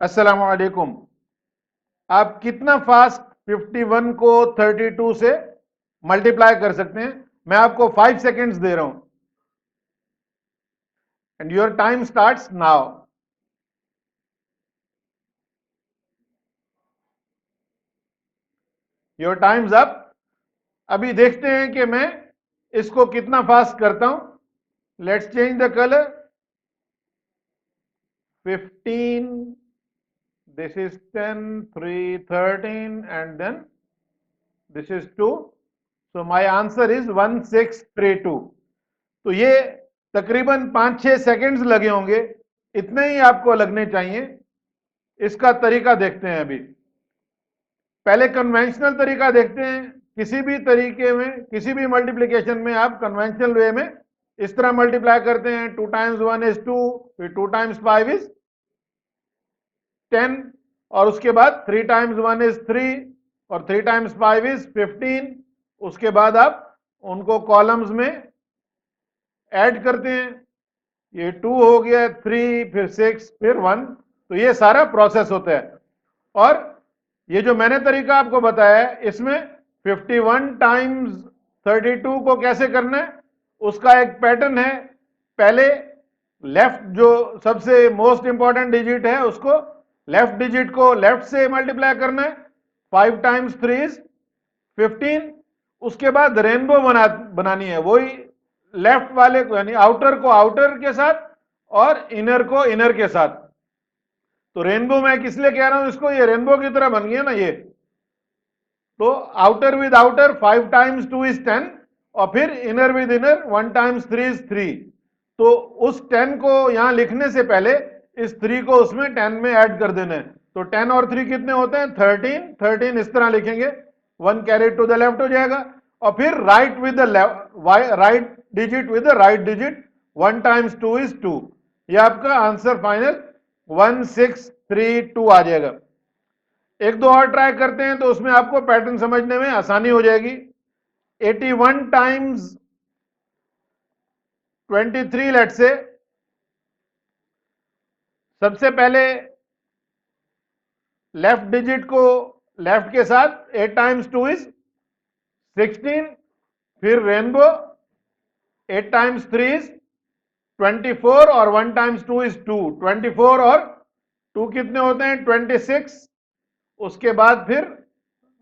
अस्सलाम वालेकुम। आप कितना फास्ट 51 को 32 से मल्टीप्लाई कर सकते हैं? मैं आपको 5 सेकेंड्स दे रहा हूं and your time starts now. Your time's up. अभी देखते हैं कि मैं इसको कितना फास्ट करता हूं। Let's change the colour. 15, this is 10, 3, 13 and then this is 2। So my answer is 1632। तो ये तकरीबन 5-6 सेकंड्स लगे होंगे, इतने ही आपको लगने चाहिए। इसका तरीका देखते हैं। अभी पहले कन्वेंशनल तरीका देखते हैं। किसी भी तरीके में, किसी भी मल्टीप्लिकेशन में आप कन्वेंशनल वे में इस तरह मल्टीप्लाई करते हैं। 2 टाइम्स 1 इज 2, फिर 2 टाइम्स 5 इज 10 और उसके बाद 3 टाइम्स 1 इज 3 और 3 टाइम्स 5 इज 15। उसके बाद आप उनको कॉलम्स में ऐड करते हैं। ये 2 हो गया, 3, फिर 6, फिर 1। तो ये सारा प्रोसेस होता है। और ये जो मैंने तरीका आपको बताया है, इसमें 51 टाइम्स 32 को कैसे करना है उसका एक पैटर्न है। पहले लेफ्ट जो सबसे मोस्ट इंपॉर्टेंट डिजिट है उसको, लेफ्ट डिजिट को लेफ्ट से मल्टीप्लाई करना है। 5 टाइम्स 3 इज 15। उसके बाद रेनबो बनानी है, वही लेफ्ट वाले को यानी आउटर को आउटर के साथ और इनर को इनर के साथ। तो रेनबो मैं किस लिए कह रहा हूं इसको, ये रेनबो की तरह बन गया ना ये। तो outer with outer 5 times 2 is 10 और फिर inner with inner 1 times 3 is 3। तो उस 10 को यहां लिखने से पहले इस 3 को उसमें 10 में ऐड कर देना है। तो 10 और 3 कितने होते हैं? 13। 13 इस तरह लिखेंगे, 1 कैरी टू द लेफ्ट हो जाएगा। और फिर right with the right digit with the right digit, 1 times 2 is 2। ये आपका आंसर फाइनल 1632 आ जाएगा। एक दो और ट्राई करते हैं तो उसमें आपको पैटर्न समझने में आसानी हो जाएगी। 81 टाइम्स 23 लेट से। सबसे पहले लेफ्ट डिजिट को लेफ्ट के साथ, 8 टाइम्स 2 इज 16। फिर रेनबो, 8 टाइम्स 3 इज 24 और 1 टाइम्स 2 इज 2। 24 और 2 कितने होते हैं? 26। उसके बाद फिर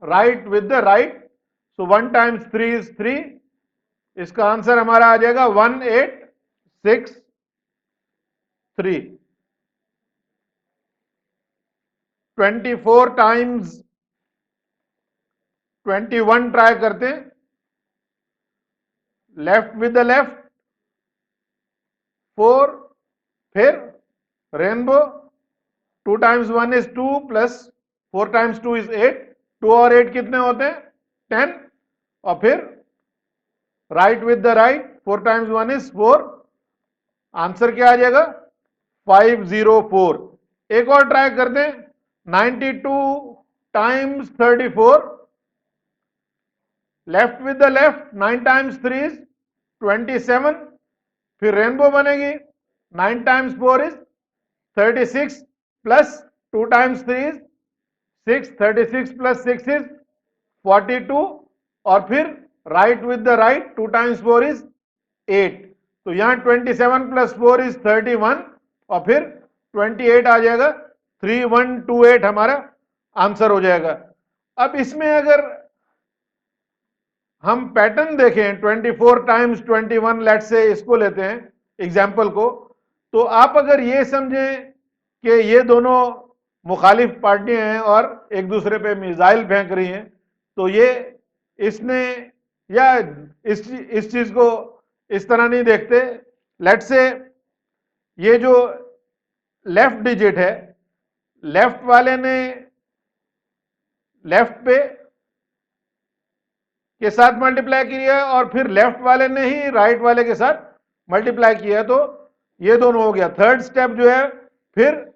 right with the right, so 1 times 3 is 3। इसका आंसर हमारा आ जाएगा 1863। 24 टाइम्स 21 ट्राई करते हैं। लेफ्ट विद द लेफ्ट 4, फिर rainbow, 2 times 1 is 2 plus 4 times 2 is 8। 2 और 8 कितने होते हैं? 10। और फिर right with the right, 4 times 1 is 4। Answer क्या आ जाएगा? 504। एक और ट्राई करते हैं। 92 times 34। Left with the left, 9 times 3 is 27। फिर रेनबो बनेगी, 9 times 4 is 36 plus 2 times 3 is 6। 36 plus 6 is 42। और फिर right with the right, 2 times 4 is 8। तो यहां 27 प्लस 4 इज 31 और फिर 28 आ जाएगा। 3128 हमारा आंसर हो जाएगा। अब इसमें अगर हम पैटर्न देखें, 24 टाइम्स 21 लेट से इसको लेते हैं एग्जाम्पल को, तो आप अगर ये समझें कि ये दोनों मुखालिफ पार्टियां हैं और एक दूसरे पे मिसाइल फेंक रही हैं, तो ये इसने या इस चीज को इस तरह नहीं देखते। लेट से ये जो लेफ्ट डिजिट है, लेफ्ट वाले ने लेफ्ट पे के साथ मल्टीप्लाई किया और फिर लेफ्ट वाले ने ही राइट वाले के साथ मल्टीप्लाई किया। तो ये दोनों हो गया। थर्ड स्टेप जो है, फिर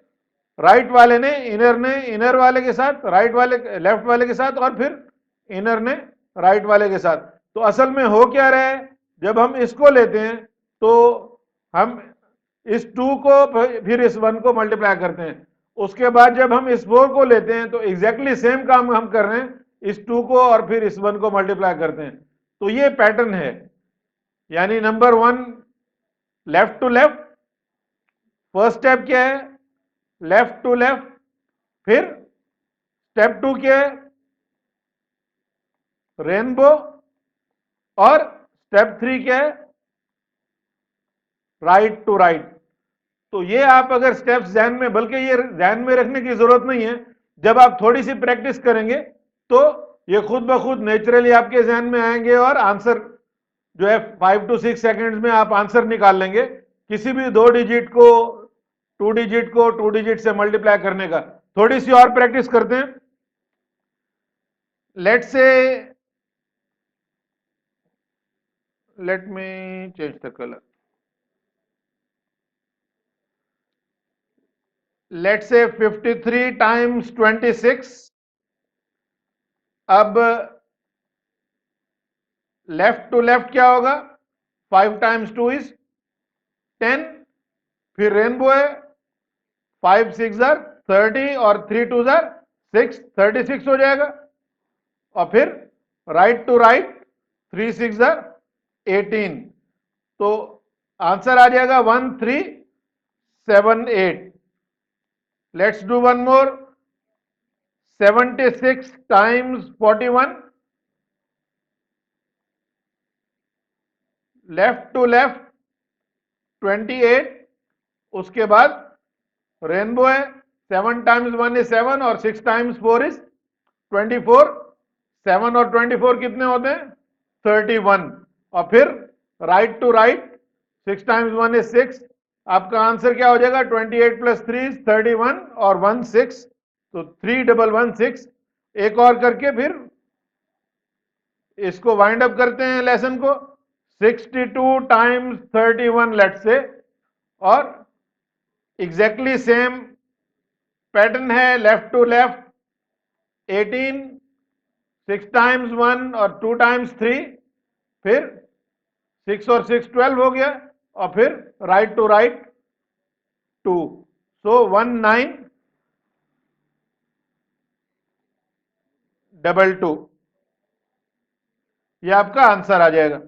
राइट वाले ने इनर वाले के साथ, राइट वाले लेफ्ट वाले के साथ, और फिर इनर ने राइट वाले के साथ। तो असल में हो क्या रहा है, जब हम इसको लेते हैं तो हम इस 2 को फिर इस 1 को मल्टीप्लाई करते हैं उसके बाद जब हम इस 4 को लेते हैं तो एग्जैक्टली सेम काम हम कर रहे हैं, इस 2 को और फिर इस 1 को मल्टीप्लाई करते हैं। तो ये पैटर्न है, यानी number 1 left to left, first step क्या है, लेफ्ट टू लेफ्ट, फिर स्टेप 2 क्या है, रेनबो, और स्टेप 3 क्या है, राइट टू राइट। तो ये आप अगर स्टेप्स ध्यान में, बल्कि ये ध्यान में रखने की जरूरत नहीं है, जब आप थोड़ी सी प्रैक्टिस करेंगे तो ये खुद ब खुद नेचुरली आपके ध्यान में आएंगे और आंसर जो है 5 to 6 सेकेंड्स में आप आंसर निकाल लेंगे, किसी भी 2 डिजिट को 2 डिजिट से मल्टीप्लाई करने का। थोड़ी सी और प्रैक्टिस करते हैं। Let's, let me change the colour, let's 53 times 26। अब लेफ्ट टू लेफ्ट क्या होगा, 5 times 2 is 10, फिर रेनबो है, 5 6 are 30 और 3 2 are 6, 36 हो जाएगा। और फिर राइट टू राइट 3 6 are 18, तो आंसर आ जाएगा 1378। Let's do one more, 76 times 41, left to left 28, उसके बाद रेनबो है, 7 times 1 is 7 और 6 times 4 is 24, 7 और 24 कितने होते हैं, 31, और फिर right to right 6 times 1 is 6, आपका आंसर क्या हो जाएगा, 28 plus 3 is 31 और 1 6, तो 3116। एक और करके फिर इसको वाइंड अप करते हैं लेसन को, 62 times 31 लेट से, और एग्जैक्टली सेम पैटर्न है, लेफ्ट टू लेफ्ट 18, 6 times 1 और 2 times 3, फिर 6 और 6 12 हो गया, और फिर राइट टू राइट 2, सो 1922, ये आपका आंसर आ जाएगा।